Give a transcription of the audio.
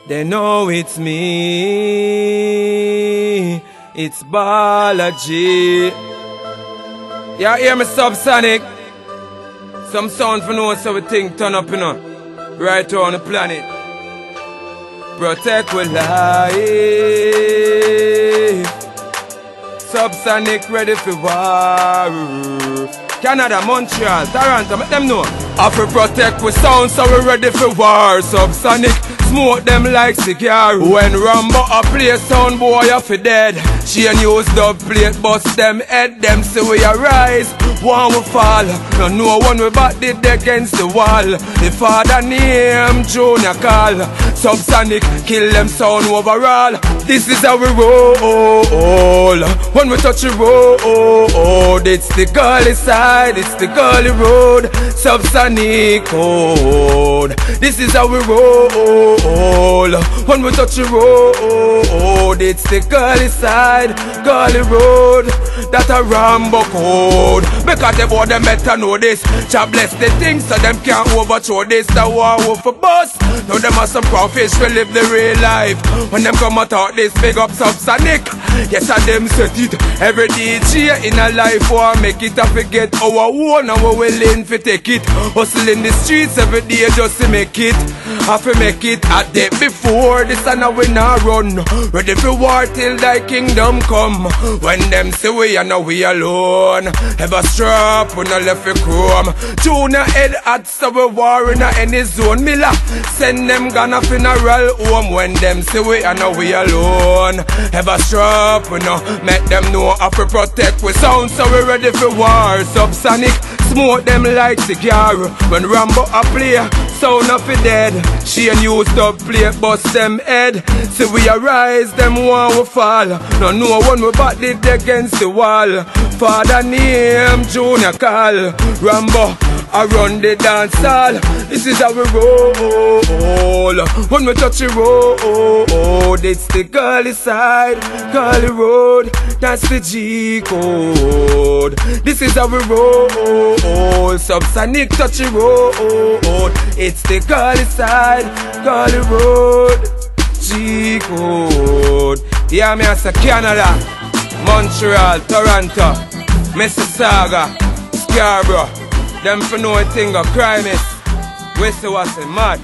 They know it's me. It's Balla G. You hear me, Subsonic? Some sound for know so we think turn up, you know. Right on the planet. Protect with life. Subsonic ready for war. Canada, Montreal, Toronto, make them know. I fi protect with sound, so we ready for war. Subsonic, smoke them like cigar. When Rambo a play sound, boy you fi dead. She and use dub plate, bust them head. Them say we arise, one we fall. No one we back it against the wall. The father name Junior call. Subsonic, kill them sound overall. This is how we roll. When we touch the road, it's the gully side, it's the gully road. Subsonic code. This is how we roll. When we touch the road, it's the gully side, gully road. That a Rambo code. Because the boy them better know this. Jah bless the things so them can't overthrow this. The war for bus. Now them are some crawfish will live the real life. When them come out talk this, big up Subsonic. Yes, and them set it. Every DJ in a life war make it. I forget our own and we willing to take it. Hustle in the streets every day just to make it. Have to make it a day before this and now we not run. Ready for war till thy kingdom come. When them say we and now we alone. Ever strap when I left a chrome. Junior head at so we war in any zone. Miller send them gonna funeral home. When them say we and now we alone. Ever strap when I make them know I to protect we sound so we ready for war. Subsonic smoke them like cigar. When Rambo a play, sound of it dead. She and use dub plate, bust them head. Say we arise, them one we fall. No one we back it against the wall. Father name Junior call. Rambo I run the dance hall. This is how we roll. When we touch the road, it's the gully side, gully road. That's the G code. This is how we roll. Subsonic touch the road. It's the gully side, gully road. G code. Yeah, me as a Canada, Montreal, Toronto, Mississauga, Scarborough. Them for know a thing of crime is. West was mad.